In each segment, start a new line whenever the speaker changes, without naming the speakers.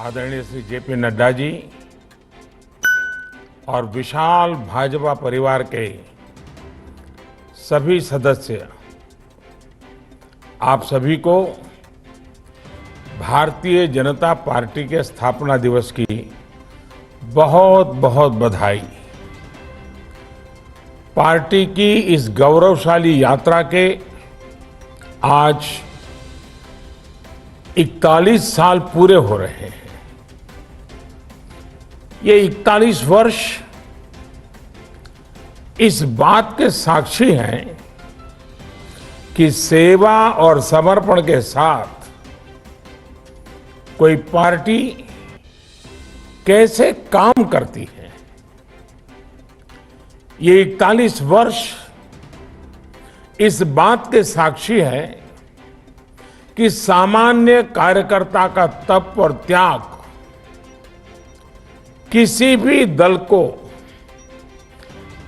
आदरणीय श्री जेपी नड्डा जी और विशाल भाजपा परिवार के सभी सदस्य, आप सभी को भारतीय जनता पार्टी के स्थापना दिवस की बहुत बहुत बधाई। पार्टी की इस गौरवशाली यात्रा के आज 41 साल पूरे हो रहे हैं। ये 41 वर्ष इस बात के साक्षी हैं कि सेवा और समर्पण के साथ कोई पार्टी कैसे काम करती है। ये 41 वर्ष इस बात के साक्षी है कि सामान्य कार्यकर्ता का तप और त्याग किसी भी दल को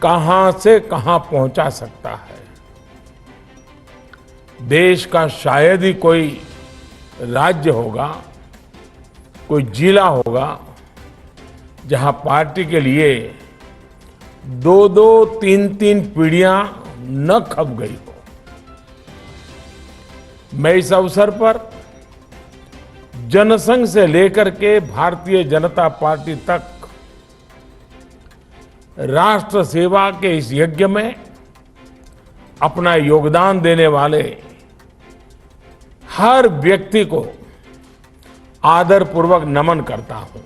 कहां से कहां पहुंचा सकता है। देश का शायद ही कोई राज्य होगा, कोई जिला होगा जहां पार्टी के लिए 2-2, 3-3 पीढ़ियां न खप गई हो। मैं इस अवसर पर जनसंघ से लेकर के भारतीय जनता पार्टी तक राष्ट्र सेवा के इस यज्ञ में अपना योगदान देने वाले हर व्यक्ति को आदरपूर्वक नमन करता हूं।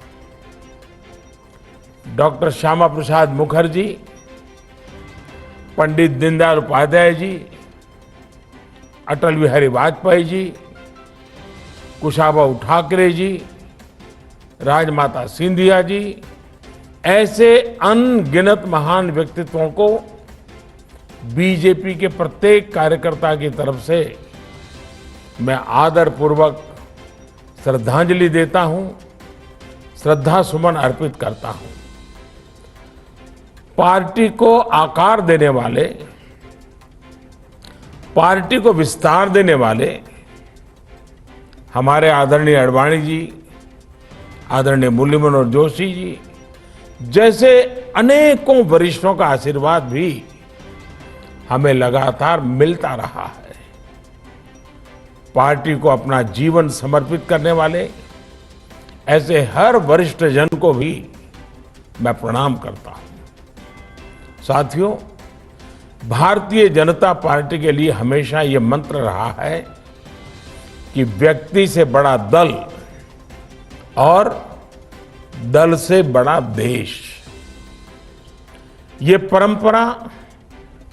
डॉक्टर श्यामा प्रसाद मुखर्जी, पंडित दीनदयाल उपाध्याय जी, अटल बिहारी वाजपेयी जी, कुशाभाऊ ठाकरे जी, राजमाता सिंधिया जी, ऐसे अनगिनत महान व्यक्तित्वों को बीजेपी के प्रत्येक कार्यकर्ता की तरफ से मैं आदरपूर्वक श्रद्धांजलि देता हूं, श्रद्धा सुमन अर्पित करता हूं। पार्टी को आकार देने वाले, पार्टी को विस्तार देने वाले हमारे आदरणीय अडवाणी जी, आदरणीय मुरली मनोहर जोशी जी जैसे अनेकों वरिष्ठों का आशीर्वाद भी हमें लगातार मिलता रहा है। पार्टी को अपना जीवन समर्पित करने वाले ऐसे हर वरिष्ठ जन को भी मैं प्रणाम करता हूं। साथियों, भारतीय जनता पार्टी के लिए हमेशा ये मंत्र रहा है कि व्यक्ति से बड़ा दल और दल से बड़ा देश। ये परंपरा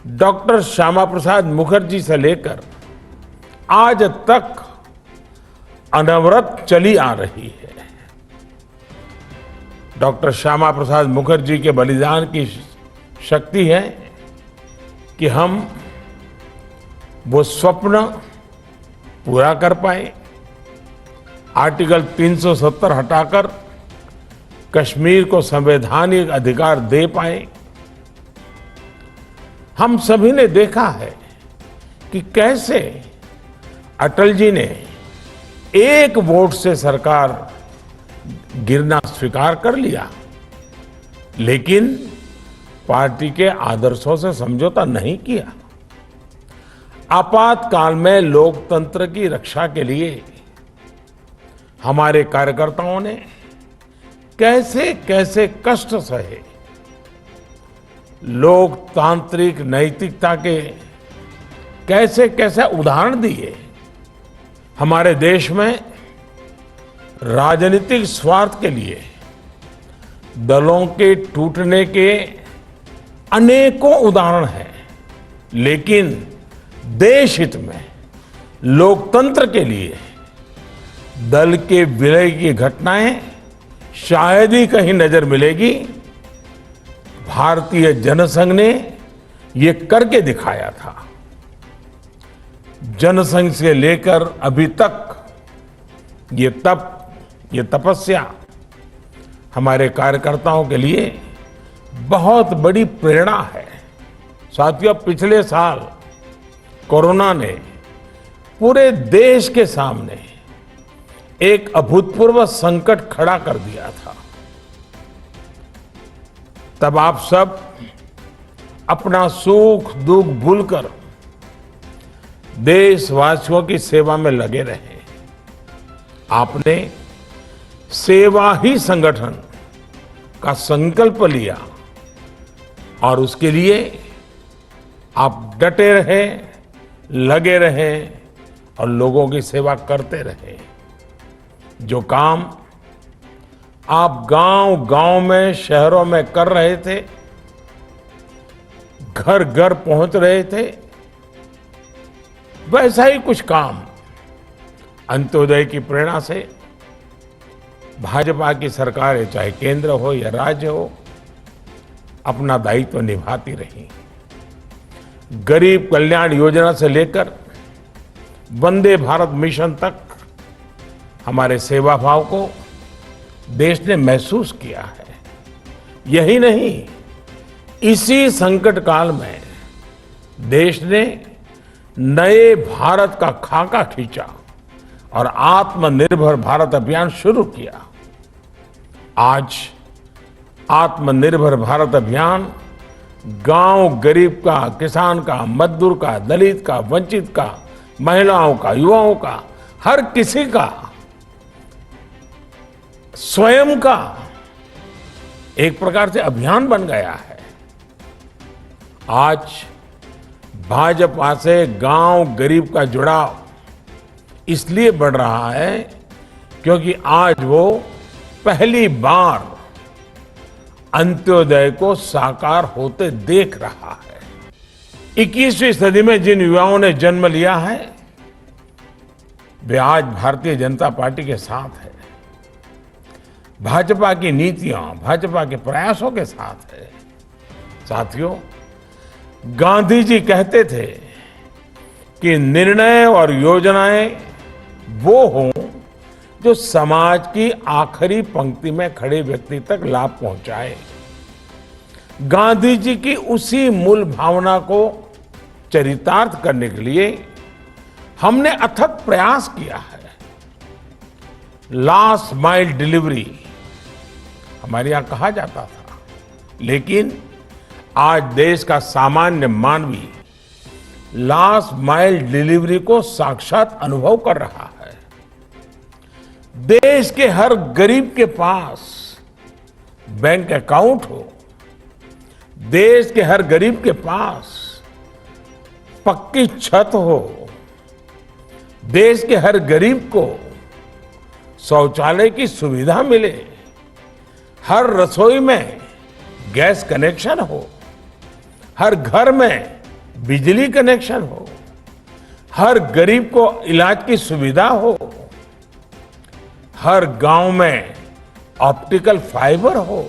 डॉक्टर श्यामा प्रसाद मुखर्जी से लेकर आज तक अनवरत चली आ रही है। डॉक्टर श्यामा प्रसाद मुखर्जी के बलिदान की शक्ति है कि हम वो स्वप्न पूरा कर पाए। आर्टिकल 370 हटाकर कश्मीर को संवैधानिक अधिकार दे पाए। हम सभी ने देखा है कि कैसे अटल जी ने एक वोट से सरकार गिरना स्वीकार कर लिया, लेकिन पार्टी के आदर्शों से समझौता नहीं किया। आपातकाल में लोकतंत्र की रक्षा के लिए हमारे कार्यकर्ताओं ने कैसे कैसे कष्ट सहे। लोकतांत्रिक नैतिकता के कैसे कैसे उदाहरण दिए। हमारे देश में राजनीतिक स्वार्थ के लिए दलों के टूटने के अनेकों उदाहरण हैं, लेकिन देश हित में लोकतंत्र के लिए दल के विलय की घटनाएं शायद ही कहीं नजर मिलेगी। भारतीय जनसंघ ने ये करके दिखाया था। जनसंघ से लेकर अभी तक ये तपस्या हमारे कार्यकर्ताओं के लिए बहुत बड़ी प्रेरणा है। साथियों, पिछले साल कोरोना ने पूरे देश के सामने एक अभूतपूर्व संकट खड़ा कर दिया था। तब आप सब अपना सुख दुख भूलकर देशवासियों की सेवा में लगे रहे। आपने सेवा ही संगठन का संकल्प लिया और उसके लिए आप डटे रहे, लगे रहे और लोगों की सेवा करते रहे। जो काम आप गांव-गांव में, शहरों में कर रहे थे, घर घर पहुंच रहे थे, वैसा ही कुछ काम अंत्योदय की प्रेरणा से भाजपा की सरकारें, चाहे केंद्र हो या राज्य हो, अपना दायित्व निभाती रही। गरीब कल्याण योजना से लेकर वंदे भारत मिशन तक हमारे सेवा भाव को देश ने महसूस किया है। यही नहीं, इसी संकट काल में देश ने नए भारत का खाका खींचा और आत्मनिर्भर भारत अभियान शुरू किया। आज आत्मनिर्भर भारत अभियान गांव गरीब का, किसान का, मजदूर का, दलित का, वंचित का, महिलाओं का, युवाओं का, हर किसी का स्वयं का एक प्रकार से अभियान बन गया है। आज भाजपा से गांव गरीब का जुड़ाव इसलिए बढ़ रहा है क्योंकि आज वो पहली बार अंत्योदय को साकार होते देख रहा है। 21वीं सदी में जिन युवाओं ने जन्म लिया है, वे आज भारतीय जनता पार्टी के साथ है, भाजपा की नीतियां, भाजपा के प्रयासों के साथ है। साथियों, गांधी जी कहते थे कि निर्णय और योजनाएं वो हों जो समाज की आखिरी पंक्ति में खड़े व्यक्ति तक लाभ पहुंचाए। गांधी जी की उसी मूल भावना को चरितार्थ करने के लिए हमने अथक प्रयास किया है। लास्ट माइल डिलीवरी हमारे यहां कहा जाता था, लेकिन आज देश का सामान्य मानवी लास्ट माइल डिलीवरी को साक्षात अनुभव कर रहा है। देश के हर गरीब के पास बैंक अकाउंट हो, देश के हर गरीब के पास पक्की छत हो, देश के हर गरीब को शौचालय की सुविधा मिले, हर रसोई में गैस कनेक्शन हो, हर घर में बिजली कनेक्शन हो, हर गरीब को इलाज की सुविधा हो, हर गांव में ऑप्टिकल फाइबर हो।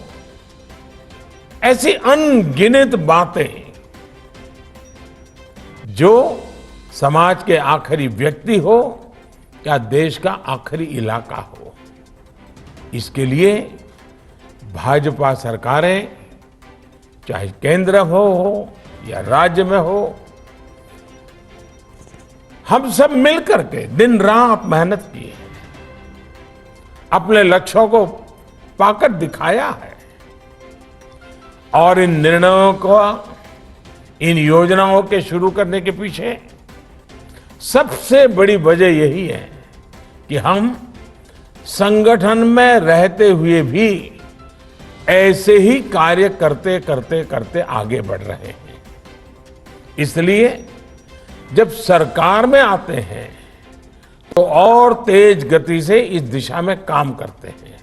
ऐसी अनगिनत बातें जो समाज के आखिरी व्यक्ति हो या देश का आखिरी इलाका हो, इसके लिए भाजपा सरकारें, चाहे केंद्र हो या राज्य में हो, हम सब मिलकर के दिन रात मेहनत की है, अपने लक्ष्यों को पाकर दिखाया है। और इन निर्णयों को, इन योजनाओं के शुरू करने के पीछे सबसे बड़ी वजह यही है कि हम संगठन में रहते हुए भी ऐसे ही कार्य करते करते करते आगे बढ़ रहे हैं। इसलिए जब सरकार में आते हैं तो और तेज गति से इस दिशा में काम करते हैं।